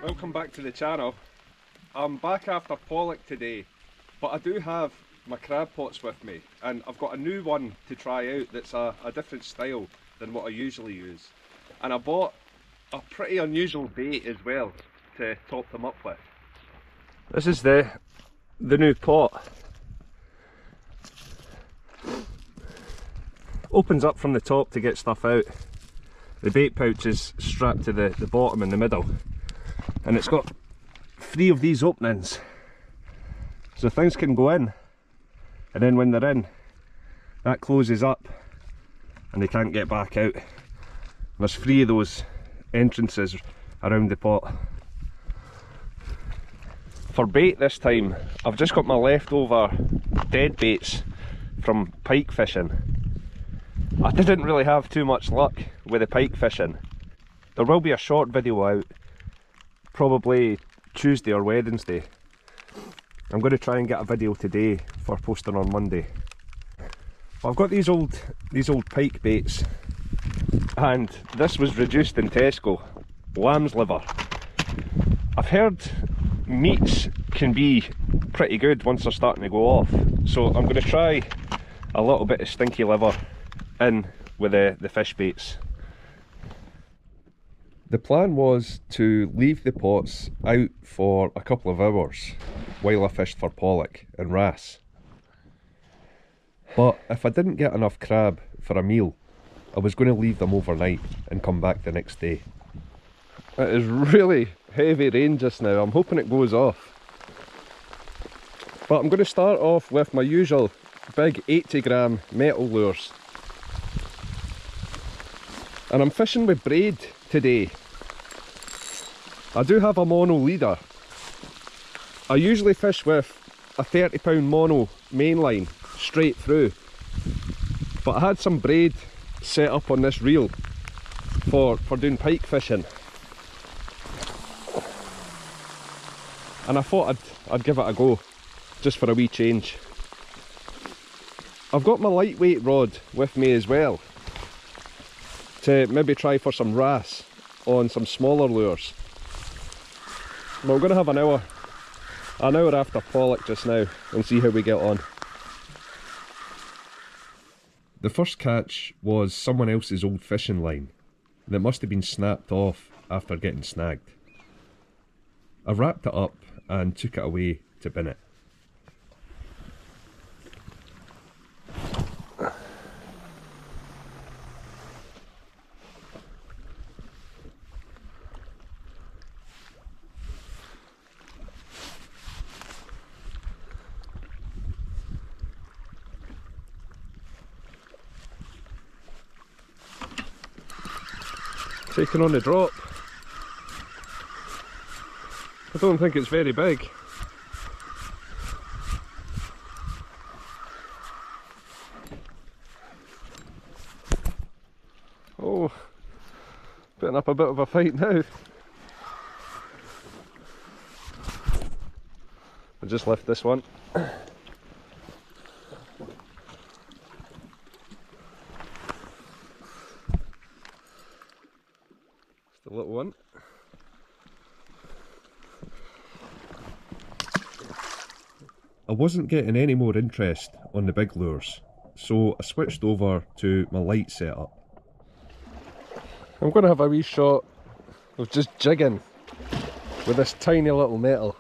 Welcome back to the channel. I'm back after pollock today, but I do have my crab pots with me, and I've got a new one to try out that's a different style than what I usually use. And I bought a pretty unusual bait as well to top them up with. This is the new pot. Opens up from the top to get stuff out. The bait pouch is strapped to the bottom in the middle, and it's got 3 of these openings, so things can go in, and then when they're in, that closes up and they can't get back out. There's 3 of those entrances around the pot. For bait this time, I've just got my leftover dead baits from pike fishing. I didn't really have too much luck with the pike fishing. There will be a short video out, probably Tuesday or Wednesday. I'm going to try and get a video today for posting on Monday. But I've got these old pike baits, and this was reduced in Tesco, lamb's liver. I've heard meats can be pretty good once they're starting to go off, so I'm going to try a little bit of stinky liver in with the fish baits. The plan was to leave the pots out for a couple of hours while I fished for pollock and wrasse. But if I didn't get enough crab for a meal, I was going to leave them overnight and come back the next day. It is really heavy rain just now. I'm hoping it goes off. But I'm going to start off with my usual big 80-gram metal lures. And I'm fishing with braid today. I do have a mono leader. I usually fish with a 30-pound mono mainline straight through, but I had some braid set up on this reel for doing pike fishing, and I thought I'd give it a go just for a wee change. I've got my lightweight rod with me as well to maybe try for some wrasse on some smaller lures. But we're going to have an hour after pollock just now and see how we get on. The first catch was someone else's old fishing line that must have been snapped off after getting snagged. I wrapped it up and took it away to bin it. Taking on the drop. I don't think it's very big. Oh, putting up a bit of a fight now. I'll just lift this one. A little one. I wasn't getting any more interest on the big lures, so I switched over to my light setup. I'm going to have a wee shot of just jigging with this tiny little metal.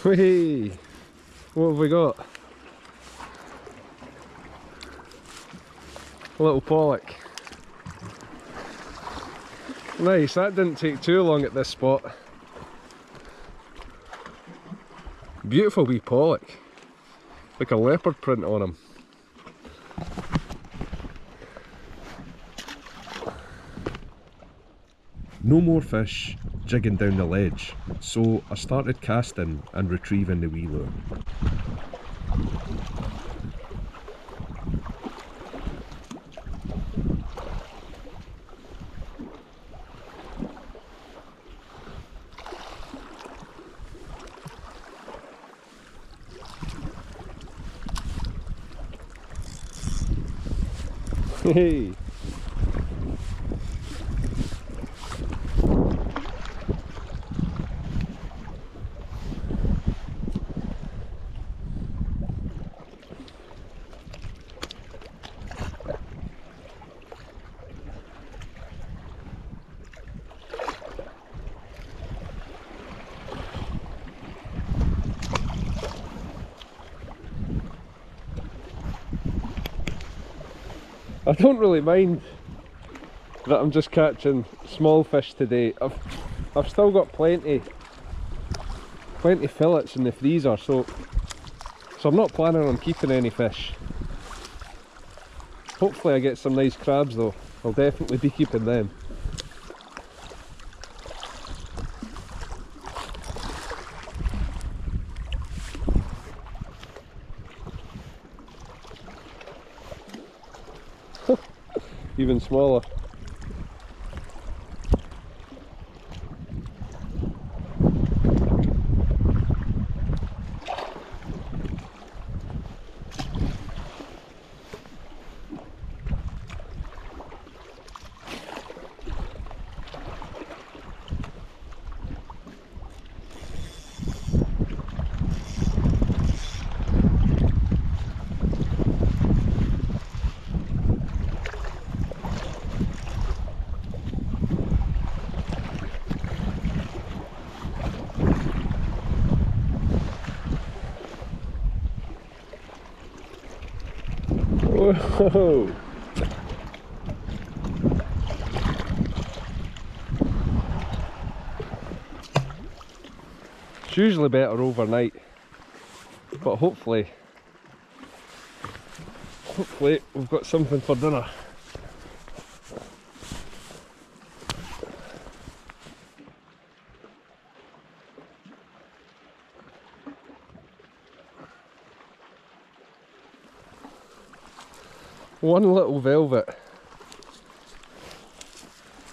Whee! What have we got? A little pollock. Nice, that didn't take too long at this spot. Beautiful wee pollock. Like a leopard print on him. No more fish jigging down the ledge, so I started casting and retrieving the wee lure. Hey! I don't really mind that I'm just catching small fish today. I've still got plenty fillets in the freezer, so I'm not planning on keeping any fish. Hopefully I get some nice crabs though. I'll definitely be keeping them. Even smaller. Whoa! It's usually better overnight, but hopefully we've got something for dinner. One little velvet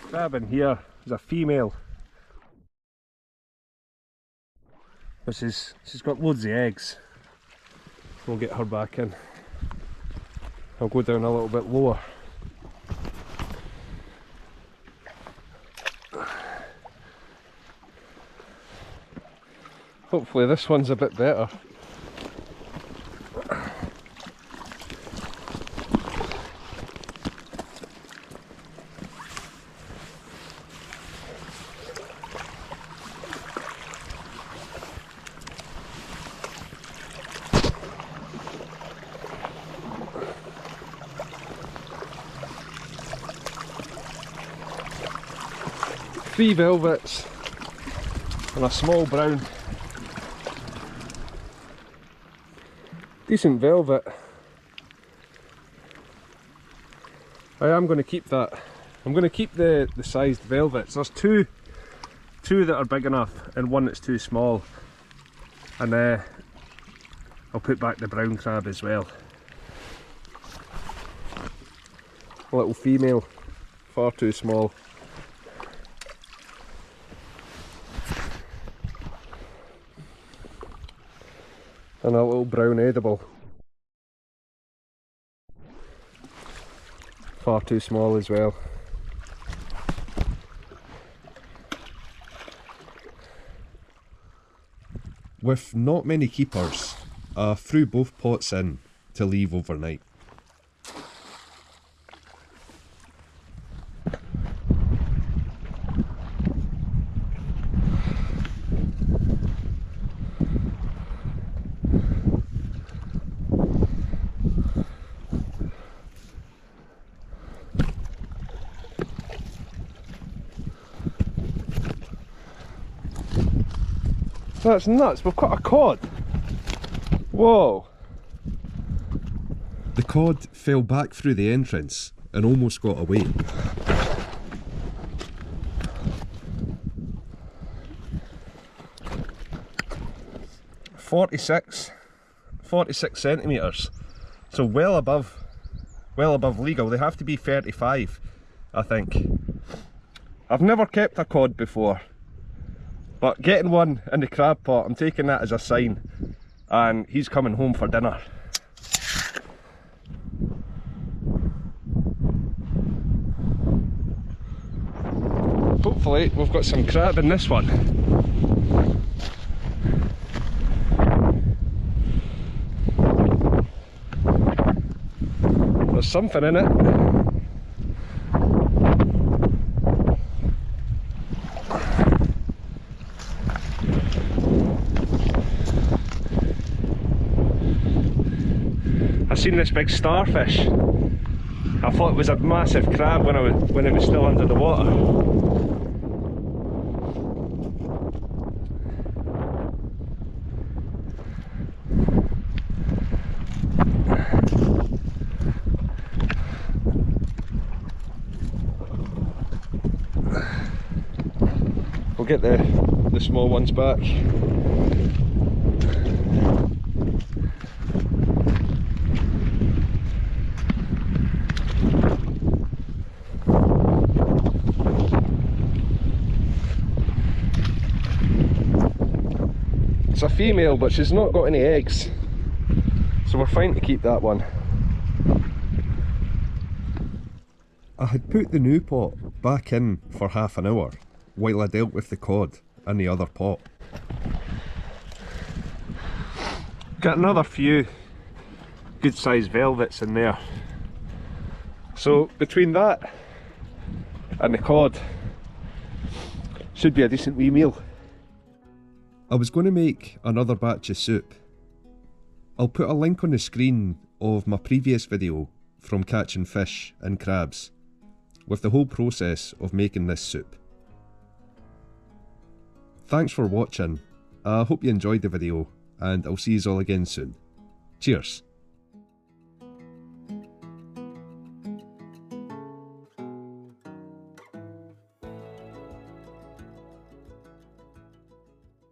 crab in here is a female. But she's got loads of eggs. We'll get her back in. I'll go down a little bit lower. Hopefully this one's a bit better. Three velvets and a small brown. Decent velvet. I am going to keep that. I'm going to keep the sized velvets. There's two that are big enough and one that's too small. And I'll put back the brown crab as well. A little female, far too small. And a little brown edible. Far too small as well. With not many keepers, I threw both pots in to leave overnight. That's nuts, we've caught a cod! Whoa! The cod fell back through the entrance and almost got away. "46 centimetres, so well above legal. They have to be 35, I think. I've never kept a cod before, but getting one in the crab pot, I'm taking that as a sign, and he's coming home for dinner. hopefully we've got some crab in this one. There's something in it. I seen this big starfish. I thought it was a massive crab when it was still under the water. We'll get the small ones back. It's a female, but she's not got any eggs, so we're fine to keep that one. I had put the new pot back in for half an hour while I dealt with the cod in the other pot. Got another few good sized velvets in there. So between that and the cod, should be a decent wee meal. I was going to make another batch of soup. I'll put a link on the screen of my previous video from catching fish and crabs, with the whole process of making this soup. Thanks for watching, I hope you enjoyed the video, and I'll see you all again soon. Cheers!